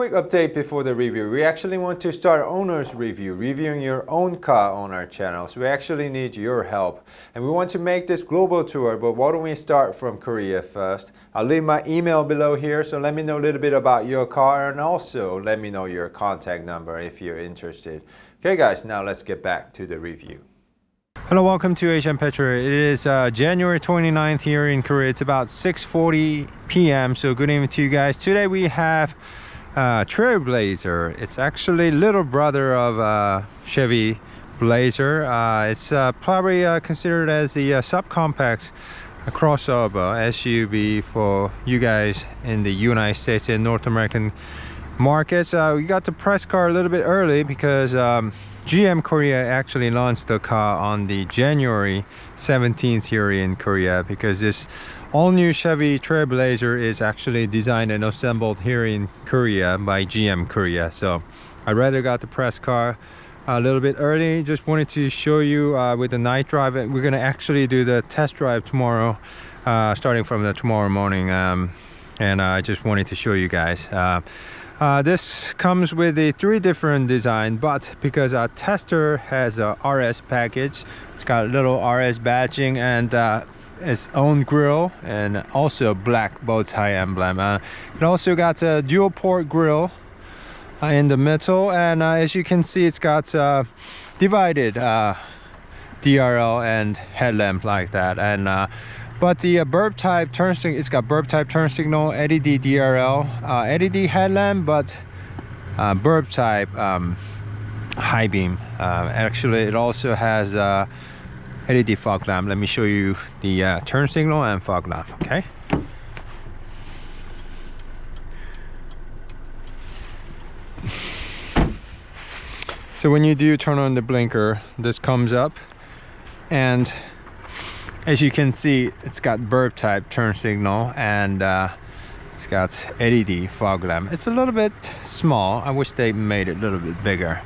quick update before the review. We actually want to start owner's review, reviewing your own car on our channel. So we actually need your help. And we want to make this global tour, but why don't we start from Korea first? I'll leave my email below here, so let me know a little bit about your car and also let me know your contact number if you're interested. Okay guys, now let's get back to the review. Hello, welcome to Asian Petrol. It is January 29th here in Korea. It's about 6:40 p.m. So good evening to you guys. Today we have Trailblazer. It's actually little brother of Chevy Blazer. It's probably considered as the subcompact crossover SUV for you guys in the United States and North American markets. We got the press car a little bit early because GM Korea actually launched the car on the January 17th here in Korea, because this all-new Chevy Trailblazer is actually designed and assembled here in Korea by GM Korea. So I rather got the press car a little bit early. Just wanted to show you with the night drive. We're gonna actually do the test drive tomorrow, starting from the tomorrow morning, and I just wanted to show you guys. This comes with the 3 different design, but because our tester has a RS package, it's got a little RS badging and its own grille and also black bow tie emblem. It also got a dual port grille in the middle, and as you can see, it's got divided DRL and headlamp like that. And but the burp type turn signal, it's got burp type turn signal, LED DRL, LED headlamp, but burp type high beam. Actually, it also has LED fog lamp. Let me show you the turn signal and fog lamp. Okay. So when you do turn on the blinker, this comes up, and as you can see, it's got burp type turn signal and it's got LED fog lamp. It's a little bit small. I wish they made it a little bit bigger,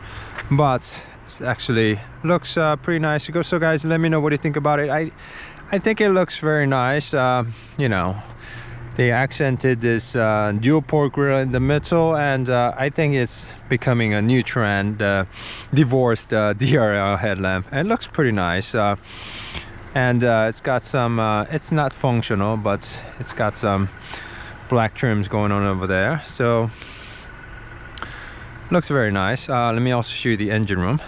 but it actually looks pretty nice. So guys, let me know what you think about it. I think it looks very nice. You know, they accented this dual port grille in the middle, and I think it's becoming a new trend, divorced DRL headlamp. And it looks pretty nice. And it's got some, it's not functional, but it's got some black trims going on over there. So looks very nice. Let me also show you the engine room.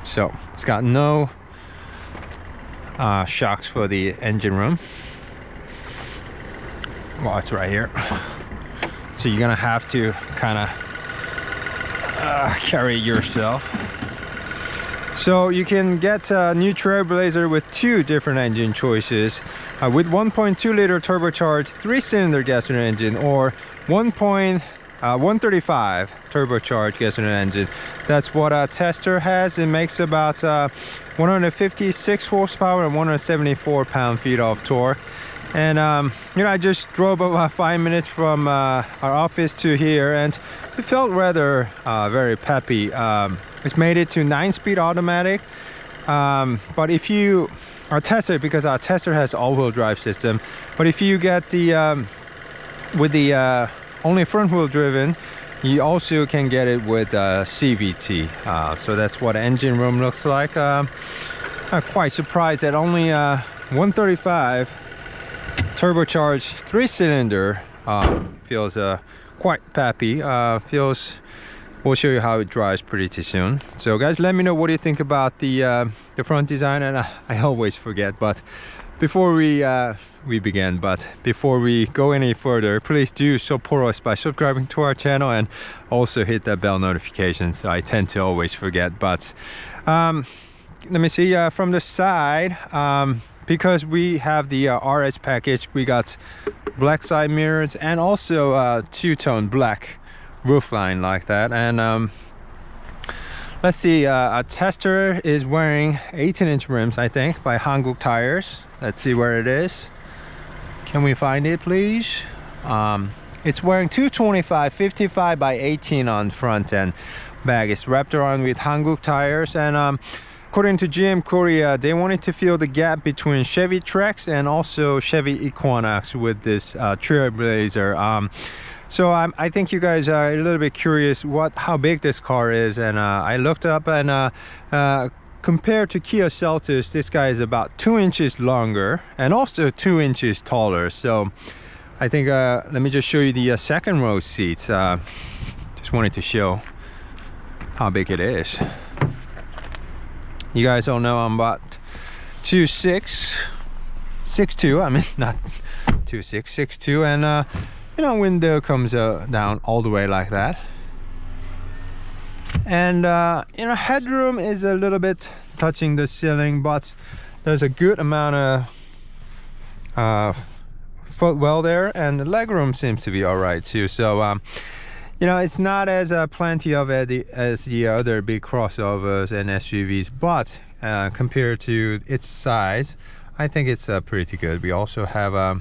So it's got no shocks for the engine room. Well, it's right here, so you're gonna have to kind of carry it yourself. So you can get a new Trailblazer with 2 different engine choices, with 1.2 liter turbocharged 3-cylinder gasoline engine or 135 turbocharged gasoline engine. That's what a tester has. It makes about 156 horsepower and 174 pound-feet of torque. And you know, I just drove about 5 minutes from our office to here, and it felt rather very peppy. It's made it to 9-speed automatic, but if you our tester, because our tester has all-wheel drive system, but if you get the with the only front-wheel driven, you also can get it with CVT. So that's what engine room looks like. I'm quite surprised that only 135 turbocharged 3-cylinder feels quite peppy. We'll show you how it drives pretty soon. So guys, let me know what do you think about the front design. And I always forget, but before we begin, but before we go any further, please do support us by subscribing to our channel and also hit that bell notification. So I tend to always forget. But let me see from the side. Because we have the RS package, we got black side mirrors and also 2-tone black roofline like that. And let's see, a tester is wearing 18-inch rims, I think, by Hankook Tires. Let's see where it is. Can we find it, please? It's wearing 225 55 by 18 on front end. bag is wrapped around with Hanguk tires, and according to GM Korea, they wanted to fill the gap between Chevy Trax and also Chevy Equinox with this Trailblazer. So I think you guys are a little bit curious how big this car is, and I looked up, and compared to Kia Seltos, this guy is about 2 inches longer and also 2 inches taller. So I think let me just show you the second row seats. Just wanted to show how big it is. You guys all know I'm about 2'6", 6'2", I mean not 2'6", 6'2", and you know, window comes down all the way like that. And you know, headroom is a little bit touching the ceiling, but there's a good amount of footwell there, and the legroom seems to be all right too. So you know, it's not as plenty of it as the other big crossovers and SUVs, but compared to its size, I think it's pretty good. We also have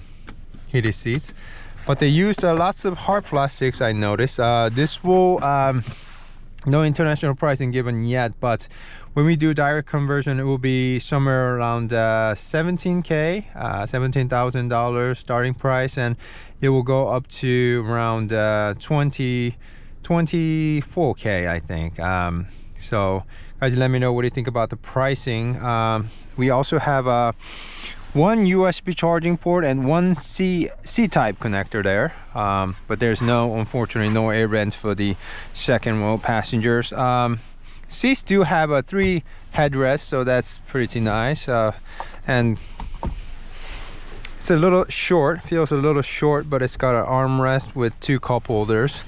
heated seats, but they used lots of hard plastics, I noticed. This will no international pricing given yet, but when we do direct conversion, it will be somewhere around $17,000, $17,000 starting price, and it will go up to around $24,000, I think. So guys, let me know what you think about the pricing. We also have one USB charging port and one C-type connector there, but there's unfortunately no air vents for the second row passengers. Seats do have 3 headrests, so that's pretty nice, and it's a little short, feels a little short, but it's got an armrest with 2 cup holders,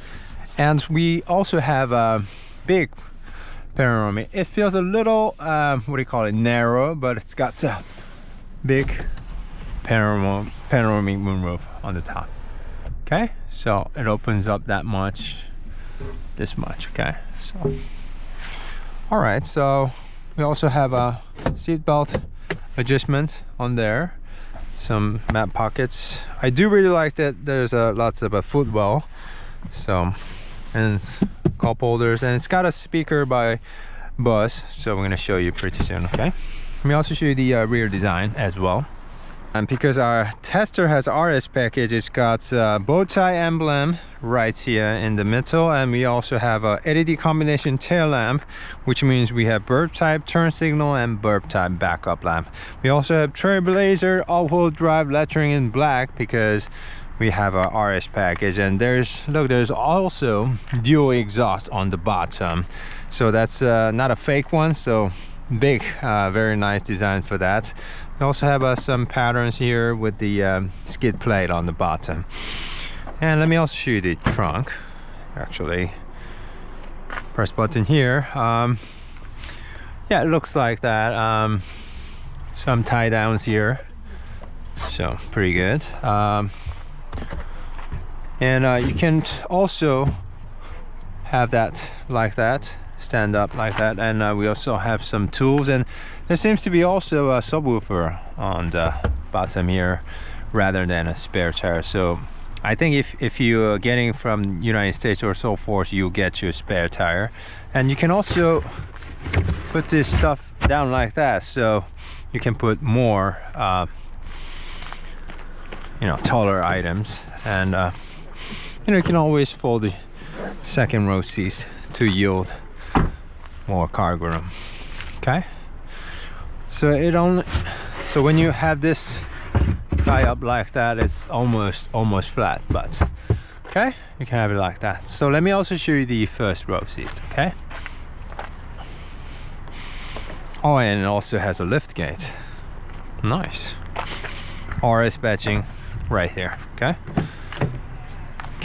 and we also have a big panoramic. It feels a little narrow, but it's got a big panoramic moonroof on the top. Okay, so it opens up that much, this much. Okay, so all right, so we also have a seat belt adjustment on there, some mat pockets. I do really like that there's lots of footwell, so, and cup holders, and it's got a speaker by Bose, so we're going to show you pretty soon. Okay, let me also show you the rear design as well. And because our tester has RS package, it's got bow tie emblem right here in the middle, and we also have a LED combination tail lamp, which means we have burp type turn signal and burp type backup lamp. We also have Trailblazer all-wheel drive lettering in black because we have a RS package, and there's also dual exhaust on the bottom, so that's not a fake one, so big, very nice design for that. We also have some patterns here with the skid plate on the bottom. And let me also show you the trunk. Actually, press button here. Yeah, it looks like that. Some tie downs here, so pretty good. And you can also have that like that, stand up like that, and we also have some tools, and there seems to be also a subwoofer on the bottom here rather than a spare tire. So I think if you're getting from United States or so forth, you'll get your spare tire. And you can also put this stuff down like that, so you can put more you know, taller items, and you know, you can always fold the second row seats to yield more cargo room. Okay, so so when you have this tie up like that, it's almost flat, but okay, you can have it like that. So let me also show you the first row seats. Okay, oh, and it also has a lift gate. Nice. RS badging right here. Okay,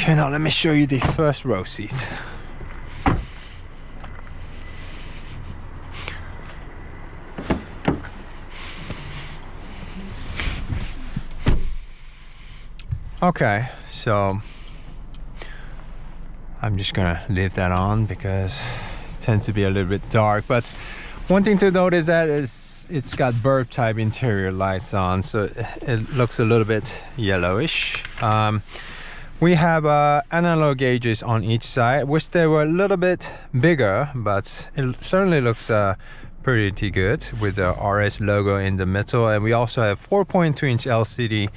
now let me show you the first row seat. Okay, so I'm just gonna leave that on because it tends to be a little bit dark, but one thing to note is that it's got burp type interior lights on, so it looks a little bit yellowish. We have analog gauges on each side. Wish they were a little bit bigger, but it certainly looks pretty good with the RS logo in the middle. And we also have 4.2-inch LCD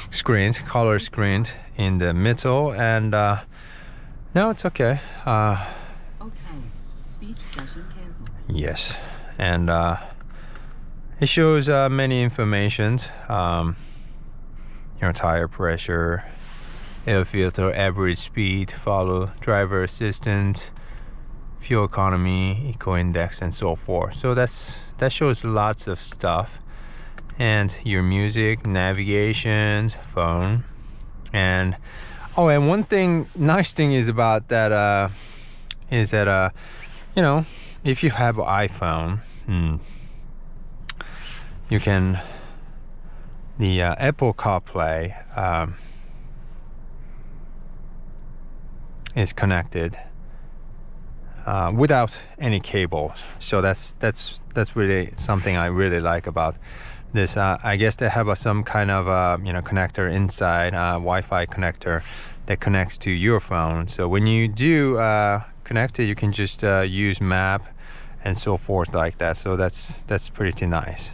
screens, color screened in the middle. And no, it's okay. Okay. Speech session canceled. Yes, and it shows many informations. Tire pressure, air filter, average speed, follow, driver assistance, fuel economy, eco index, and so forth. So that shows lots of stuff. And your music, navigation, phone, and one nice thing is about that if you have an iPhone, you can the Apple CarPlay is connected without any cables. So that's really something I really like about this. I guess they have some kind of connector inside, Wi-Fi connector that connects to your phone. So when you do connect it, you can just use map and so forth like that. So that's pretty nice.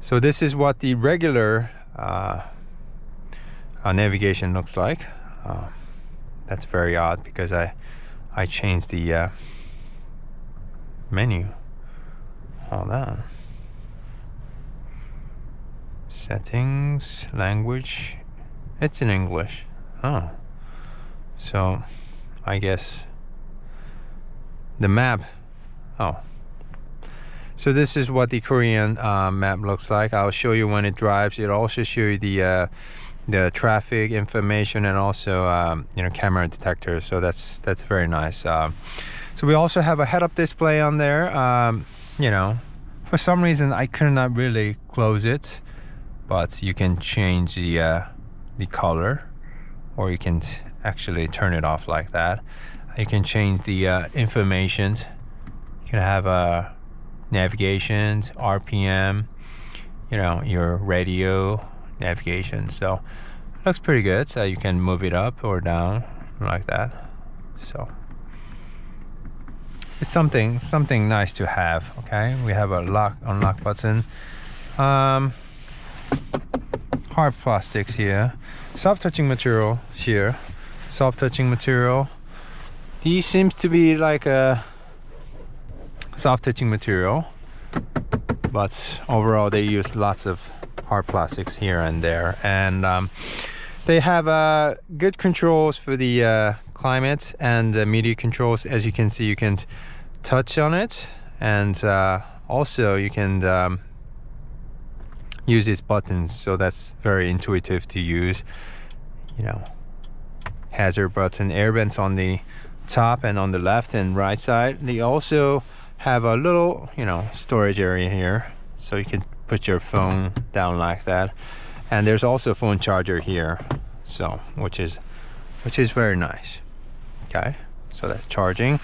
So this is what the regular navigation looks like. That's very odd because I changed the menu. Hold on. Settings, language. It's in English. Oh. So I guess the map. Oh. So this is what the Korean map looks like. I'll show you when it drives. It'll also show you the traffic information and also camera detector. So that's very nice. So we also have a head-up display on there. For some reason I could not really close it, but you can change the color, or you can actually turn it off like that. You can change the information. You can have navigation, RPM, your radio navigation. So it looks pretty good. So you can move it up or down like that. So it's something nice to have. Okay, we have a unlock button. Hard plastics here, soft touching material here, soft touching material. These seems to be like a soft touching material, but overall they use lots of hard plastics here and there. And they have good controls for the climate and media controls. As you can see, you can touch on it, and also you can use these buttons. So that's very intuitive to use. Hazard button, air vents on the top and on the left and right side. They also have a little storage area here, so you can put your phone down like that. And there's also a phone charger here, so which is very nice. Okay, so that's charging.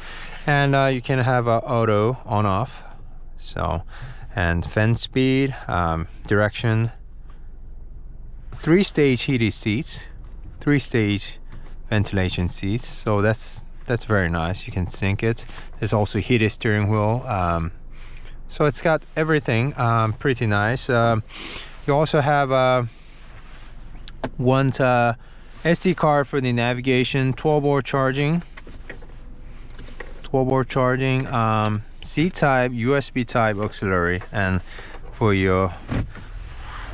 And you can have auto on off. So, and fan speed, direction, 3-stage heated seats, 3-stage ventilation seats. So that's very nice. You can sync it. There's also heated steering wheel. So it's got everything. Pretty nice. You also have one SD card for the navigation, 12-volt charging, C-type, USB type auxiliary, and for your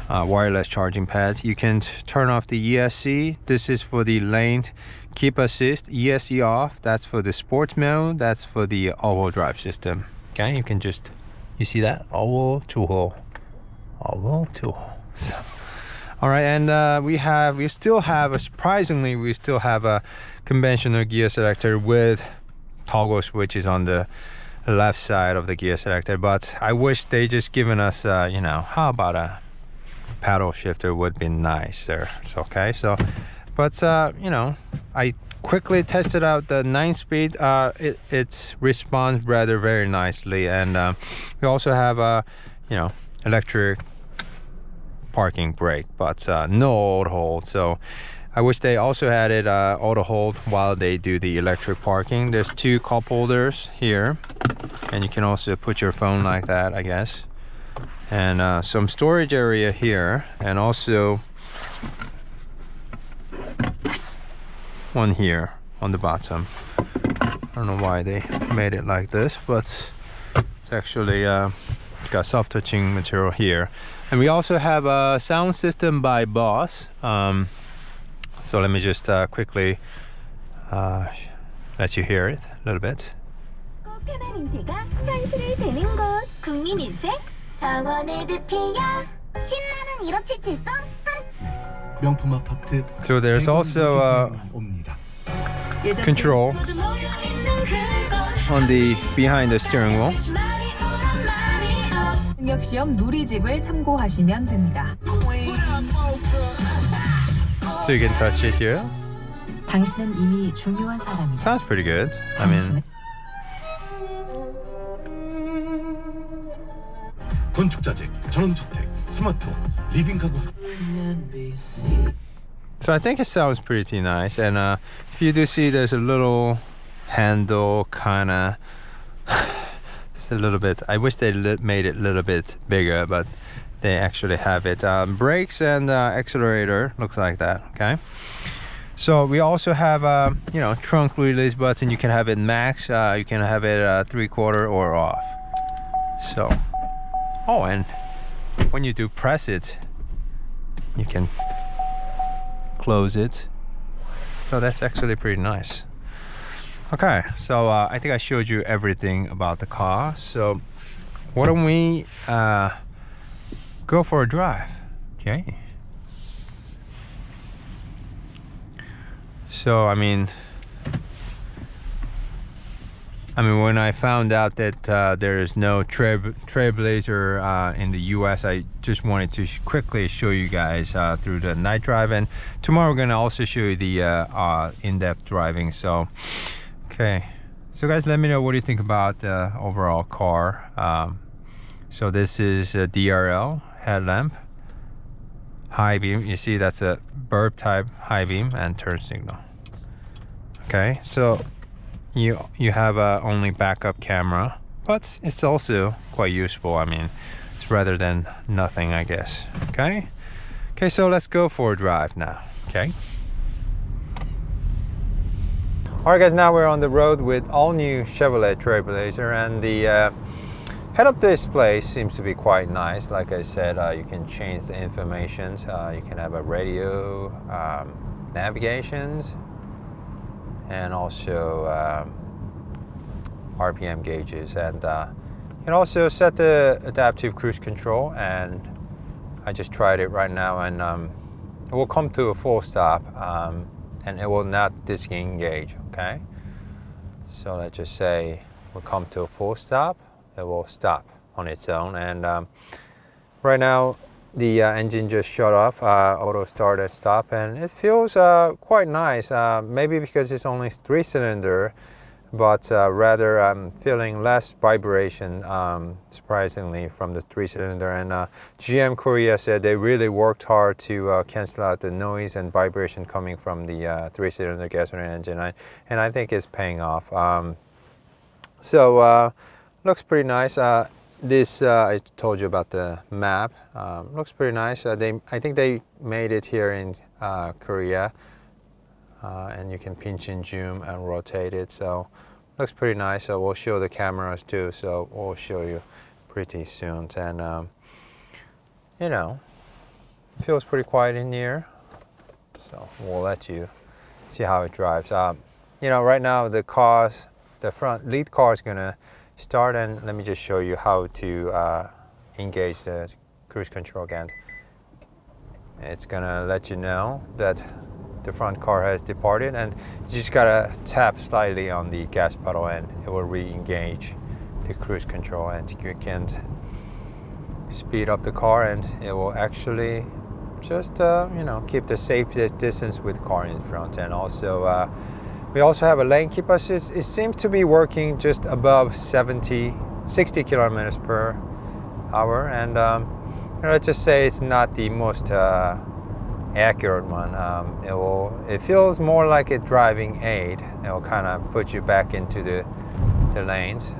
wireless charging pad. You can turn off the ESC. This is for the lane keep assist. ESC off. That's for the sports mode. That's for the all-wheel drive system. Okay, you can just, you see that? All-wheel, two-wheel, all-wheel, two-wheel. So, all right, and we still have a conventional gear selector with toggle switches on the left side of the gear selector, but I wish they just given us how about a paddle shifter would be nicer. It's okay. So but I quickly tested out the 9-speed. It responds rather very nicely. And we also have electric parking brake, but no old hold. So I wish they also had it auto hold while they do the electric parking. There's 2 cup holders here, and you can also put your phone like that, I guess. And some storage area here, and also one here on the bottom. I don't know why they made it like this, but it's actually got soft touching material here. And we also have a sound system by Boss. So let me just quickly let you hear it a little bit. 편한 인생가 현실이 되는 곳 국민 인생 성원을 득해야 신나는 1577선 명품 아파트. So there's also 옵니다. control on the behind the steering wheel. 능력시험 누리집을 참고하시면 됩니다. So you can touch it here. 당신은 이미 중요한 사람이다. Sounds pretty good. I mean, 건축자재, 전원주택, 스마트홈, 리빙 가구. so I think it sounds pretty nice. And if you do see, there's a little handle kind of. It's a little bit. I wish they made it a little bit bigger, but they actually have it. Brakes and accelerator looks like that. Okay. So we also have you know, trunk release button. You can have it max. You can have it 3/4 or off. So, oh, and when you do press it, you can close it. So that's actually pretty nice. Okay, so I think I showed you everything about the car. So why don't we go for a drive? Okay. So I mean, when I found out that there is no Trailblazer in the US, I just wanted to quickly show you guys through the night drive. And tomorrow we're gonna also show you the in-depth driving. So. Okay, so guys, let me know what do you think about the overall car. So this is a DRL headlamp, high beam. You see that's a burp type high beam and turn signal. Okay, so you have only backup camera, but it's also quite useful. I mean, it's rather than nothing, I guess. Okay, so let's go for a drive now. Okay. Alright guys, now we're on the road with all new Chevrolet Trailblazer, and the head-up display seems to be quite nice. Like I said, you can change the information. You can have a radio, navigations, and also RPM gauges, and you can also set the adaptive cruise control. And I just tried it right now, and it will come to a full stop. And it will not disengage. Okay, so let's just say we'll come to a full stop. It will stop on its own. And right now the engine just shut off, auto start and stop, and it feels quite nice. Maybe because it's only 3-cylinder, but rather I'm feeling less vibration, surprisingly, from the 3-cylinder. And GM Korea said they really worked hard to cancel out the noise and vibration coming from the 3-cylinder gasoline engine, and I think it's paying off. So looks pretty nice. This I told you about the map. Looks pretty nice. I think they made it here in Korea. And you can pinch and zoom and rotate it, so looks pretty nice. So we'll show the cameras too, so we'll show you pretty soon. And you know, it feels pretty quiet in here, so we'll let you see how it drives. You know, right now the front lead car is gonna start, and let me just show you how to engage the cruise control again. It's gonna let you know that the front car has departed, and you just gotta tap slightly on the gas pedal and it will re-engage the cruise control, and you can speed up the car and it will actually just you know, keep the safe distance with the car in front. And also we also have a lane keep assist. It seems to be working just above 60 kilometers per hour, and let's just say it's not the most accurate one. It feels more like a driving aid. It will kind of put you back into the lanes.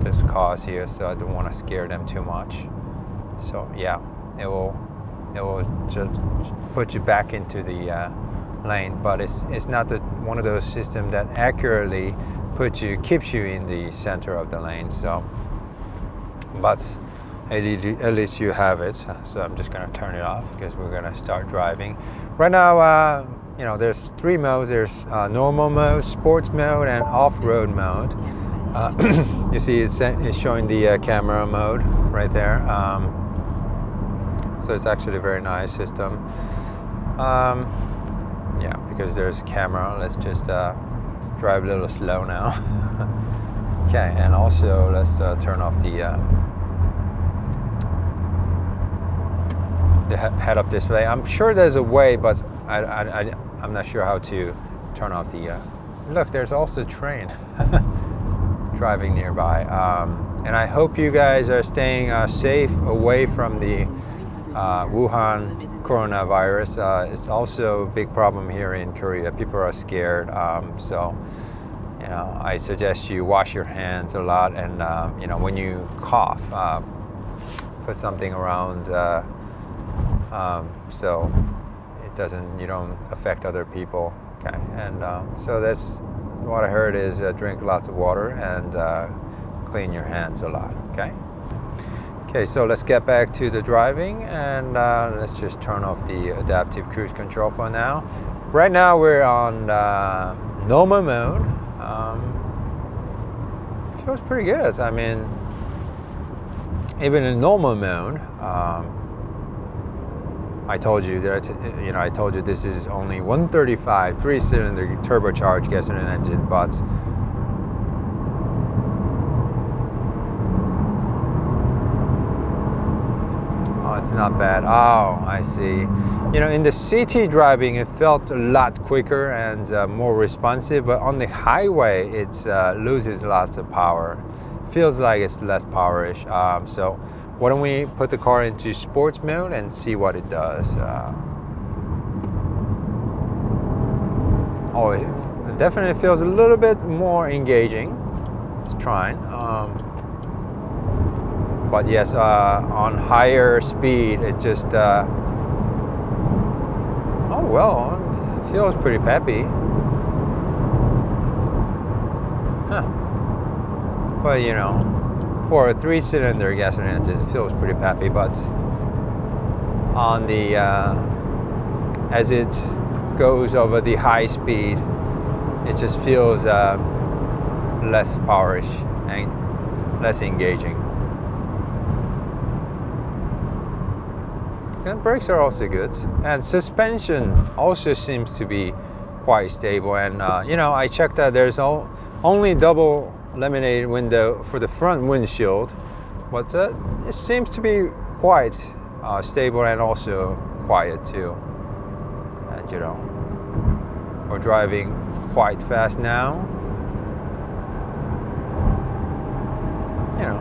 There's cars here, so I don't want to scare them too much. So yeah, it will just put you back into the lane, but it's not one of those systems that accurately keeps you in the center of the lane. So, but at least you have it. So I'm just gonna turn it off because we're gonna start driving. Right now, you know, there's 3 modes. There's normal mode, sports mode, and off-road mode. You see it's showing the camera mode right there. So it's actually a very nice system. Yeah, because there's a camera. Let's just drive a little slow now. Okay, and also let's turn off the head-up display. I'm sure there's a way, but I'm not sure how to turn off the. Look, there's also a train driving nearby. And I hope you guys are staying safe away from the Wuhan coronavirus. It's also a big problem here in Korea. People are scared. So, you know, I suggest you wash your hands a lot, and you know, when you cough, put something around so you don't affect other people. Okay, and so that's what I heard is drink lots of water and clean your hands a lot. Okay, so let's get back to the driving, and let's just turn off the adaptive cruise control for now. Right now we're on normal mode. Feels pretty good. I mean, even in normal mode, I told you that I told you this is only 135 3-cylinder turbocharged gasoline engine, but it's not bad. Oh, I see. You know, in the city driving, it felt a lot quicker and more responsive, but on the highway, it loses lots of power. Feels like it's less powerish. So why don't we put the car into sports mode and see what it does. Oh, it definitely feels a little bit more engaging. It's trying. But yes, on higher speed, it just, oh well, it feels pretty peppy. Huh. But you know, for a 3-cylinder gasoline engine, it feels pretty peppy, but on the, as it goes over the high speed, it just feels less powerish and less engaging. And brakes are also good, and suspension also seems to be quite stable. And you know, I checked that there's only double laminated window for the front windshield, but it seems to be quite stable and also quiet too. And you know, we're driving quite fast now. You know,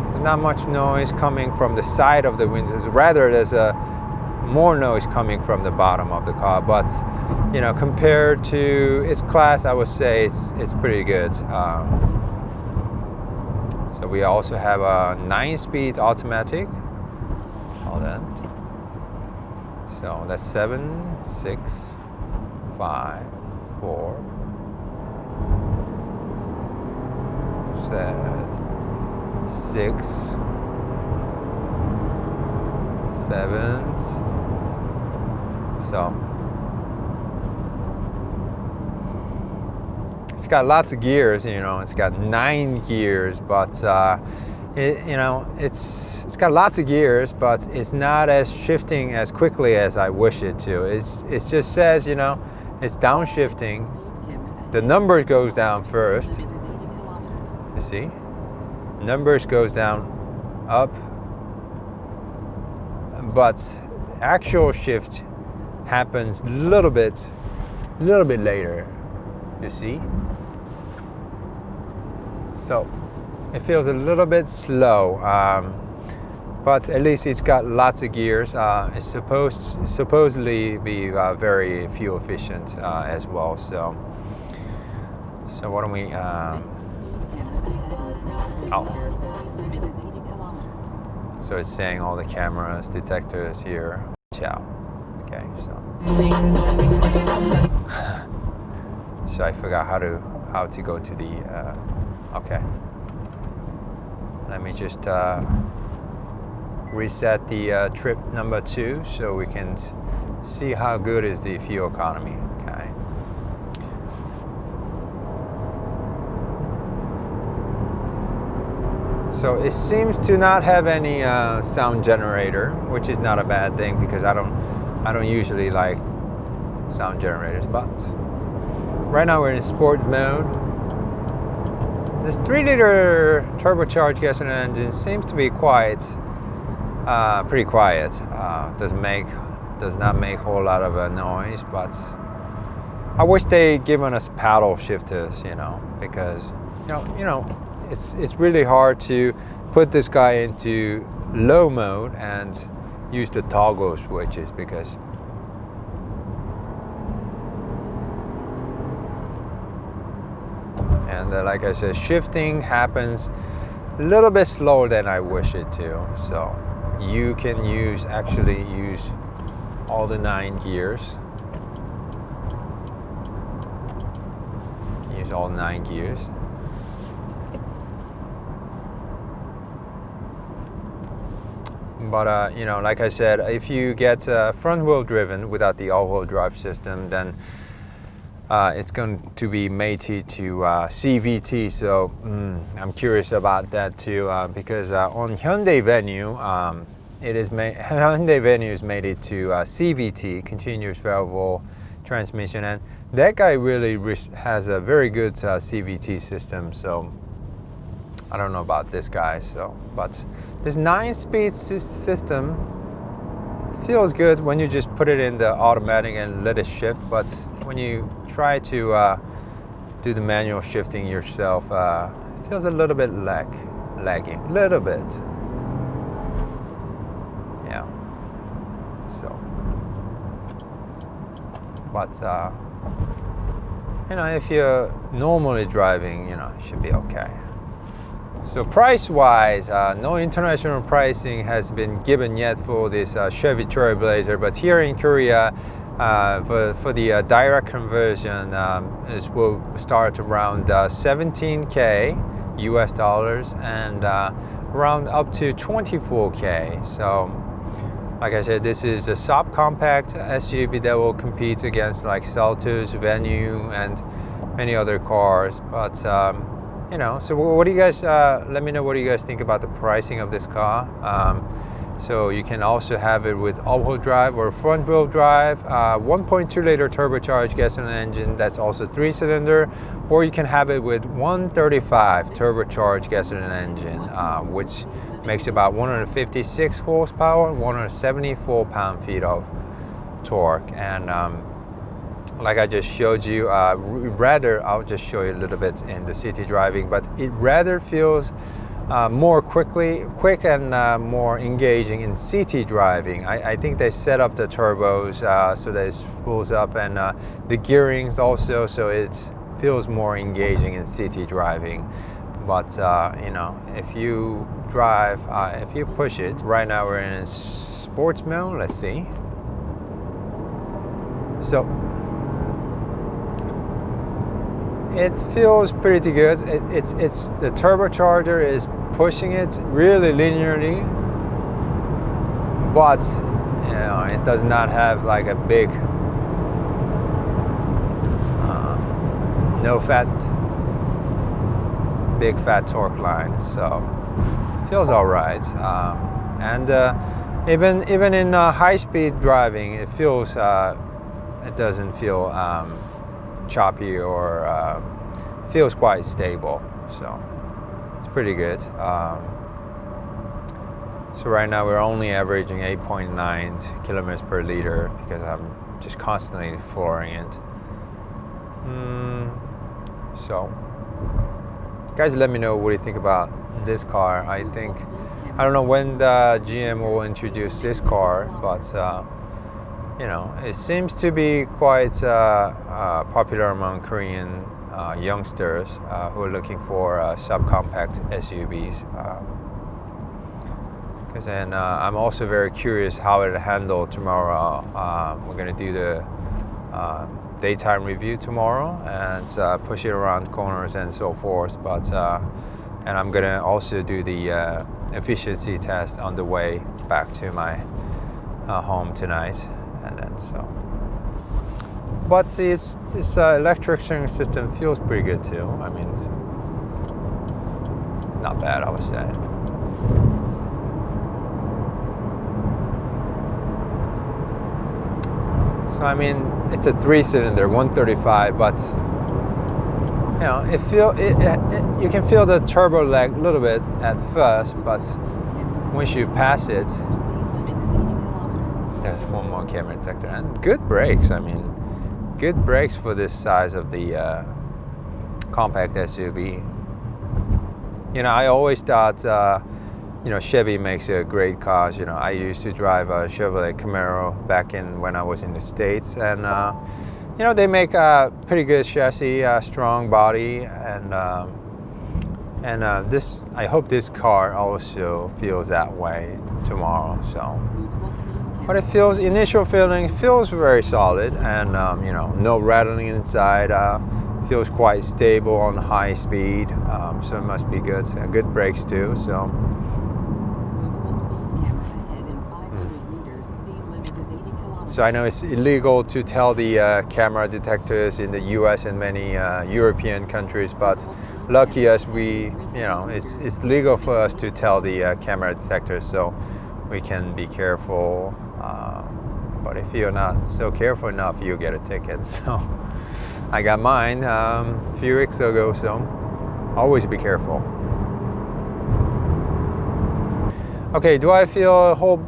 there's not much noise coming from the side of the windows. Rather, there's more noise coming from the bottom of the car. But you know, compared to its class, I would say it's pretty good. So we also have a 9-speed automatic. Hold on. So that's 7, 6, 5, 4, 7, 6, 7. So it's got lots of gears. You know, it's got 9 gears, but you know, it's got lots of gears, but it's not as shifting as quickly as I wish it to. It just says, you know, it's downshifting. The numbers goes down first. You see, numbers goes down, up, but actual shift happens a little bit later. You see, so it feels a little bit slow. but at least it's got lots of gears. It's supposedly be very fuel efficient as well. So why don't we? So it's saying all the cameras, detectors here. Ciao. Okay, so. So I forgot how to go to the. Okay. Let me just reset the trip number 2 so we can see how good is the fuel economy. Okay. So it seems to not have any sound generator, which is not a bad thing because I don't usually like sound generators. But right now we're in sport mode. This 3-liter turbocharged gasoline engine seems to be quiet, pretty quiet. Does not make a whole lot of a noise, but I wish they given us paddle shifters, because it's really hard to put this guy into low mode and use the toggle switches because like I said, shifting happens a little bit slower than I wish it to. So you can actually use all the 9 gears. Use all 9 gears. But like I said, if you get front wheel driven without the all-wheel drive system, then it's going to be mated to CVT. So I'm curious about that too, because on Hyundai Venue, Hyundai Venue is mated to CVT, continuous variable transmission, and that guy really has a very good CVT system. So I don't know about this guy. But this 9-speed system feels good when you just put it in the automatic and let it shift, but when you try to do the manual shifting yourself, it feels a little bit lagging, a little bit. Yeah. So, but if you're normally driving, it should be okay. So price-wise, no international pricing has been given yet for this Chevy Trailblazer, but here in Korea, for the direct conversion, it will start around 17K US dollars and around up to 24K. So, like I said, this is a subcompact SUV that will compete against like Seltos, Venue, and many other cars. But so what do you guys? Let me know what do you guys think about the pricing of this car. So you can also have it with all-wheel drive or front-wheel drive, 1.2-liter turbocharged gasoline engine that's also 3-cylinder, or you can have it with 135 turbocharged gasoline engine, which makes about 156 horsepower, 174 pound-feet of torque. And like I just showed you, I'll just show you a little bit in the city driving, but it rather feels more quick and more engaging in city driving. I think they set up the turbos so that it spools up, and the gearings also, so it feels more engaging in city driving. But if you drive, if you push it, right now we're in sports mode. Let's see. So it feels pretty good. It's the turbocharger is pushing it really linearly, but it does not have like a big big fat torque line. So it feels all right. And even in high-speed driving, it feels it doesn't feel choppy or feels quite stable, so it's pretty good. So right now we're only averaging 8.9 kilometers per liter because I'm just constantly flooring it. So guys, let me know what you think about this car. I think I don't know when the GM will introduce this car, but you know, it seems to be quite popular among Korean youngsters who are looking for subcompact SUVs. Because then I'm also very curious how it'll handle tomorrow. We're gonna do the daytime review tomorrow and push it around corners and so forth. But and I'm gonna also do the efficiency test on the way back to my home tonight, and then so. But this electric steering system feels pretty good too. I mean, not bad, I would say. So I mean, it's a 3-cylinder, 135, but you know, you can feel the turbo lag a little bit at first, but once you pass it, there's one more camera detector and good brakes. I mean, good brakes for this size of the compact SUV. You know, I always thought, you know, Chevy makes a great cars. You know, I used to drive a Chevrolet Camaro back when I was in the States, and you know, they make a pretty good chassis, strong body, and this. I hope this car also feels that way tomorrow. So, but it feels, initial feeling feels very solid, and you know, no rattling inside. Feels quite stable on high speed, so it must be good. Good brakes too. So. So I know it's illegal to tell the camera detectors in the US and many European countries, but lucky us, you know, it's legal for us to tell the camera detectors, so we can be careful. But if you're not so careful enough, you get a ticket. So I got mine a few weeks ago, so always be careful. Okay, do I feel a whole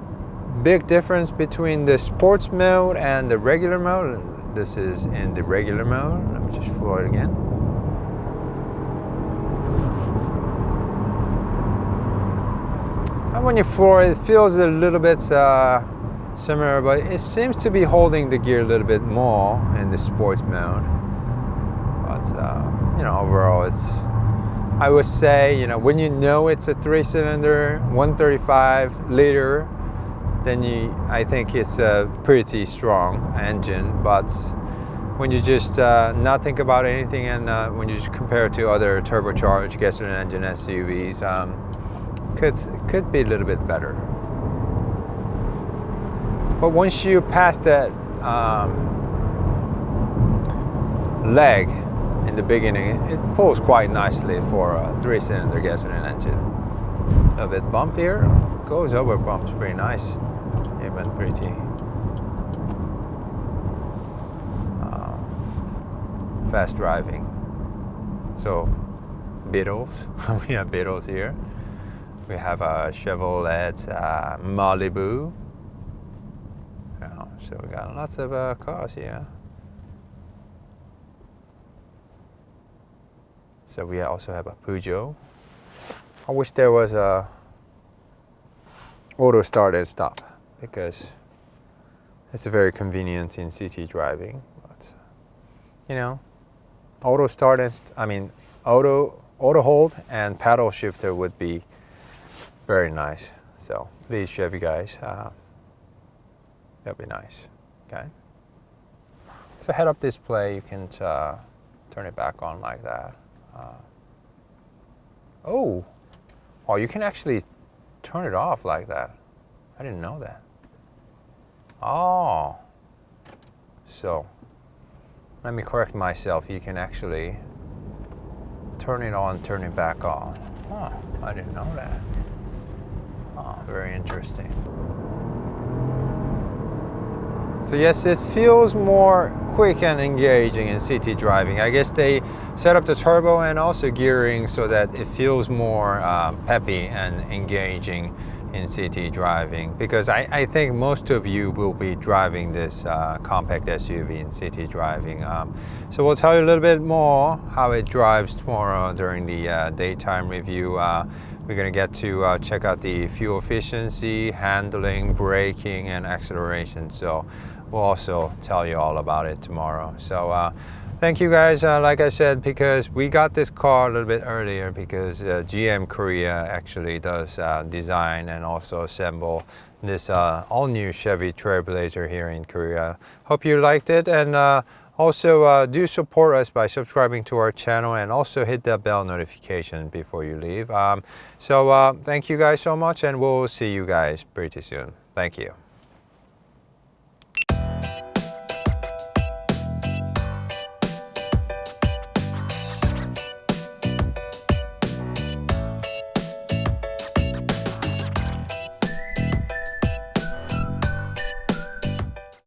big difference between the sports mode and the regular mode? This is in the regular mode. Let me just floor it again. And when you floor it, it feels a little bit similar, but it seems to be holding the gear a little bit more in the sports mode. But you know, overall, I would say, you know, when you know it's a 3-cylinder, 135 liter, then I think it's a pretty strong engine. But when you just not think about anything, and when you just compare it to other turbocharged gasoline engine SUVs, could be a little bit better. But once you pass that leg in the beginning, it pulls quite nicely for a 3-cylinder gasoline engine. A bit bumpier, goes over bumps pretty nice. Even pretty fast driving. So Beetles, we have Beetles here. We have a Chevrolet Malibu. So we got lots of cars here. So we also have a Peugeot. I wish there was a auto start and stop, because it's very convenient in city driving. But you know, auto start and auto hold and paddle shifter would be very nice. So please, Chevy guys, that'd be nice. Okay. So head-up display, you can turn it back on like that. Oh, you can actually turn it off like that. I didn't know that. Oh, so let me correct myself. You can actually turn it on, turn it back on. Oh, I didn't know that. Oh, very interesting. So yes, it feels more quick and engaging in city driving. I guess they set up the turbo and also gearing so that it feels more peppy and engaging in city driving, because I think most of you will be driving this compact SUV in city driving. So we'll tell you a little bit more how it drives tomorrow during the daytime review. We're gonna get to check out the fuel efficiency, handling, braking, and acceleration. So we'll also tell you all about it tomorrow. So thank you guys, like I said, because we got this car a little bit earlier because GM Korea actually does design and also assemble this all-new Chevy Trailblazer here in Korea. Hope you liked it, and also do support us by subscribing to our channel and also hit that bell notification before you leave. So thank you guys so much, and we'll see you guys pretty soon. Thank you.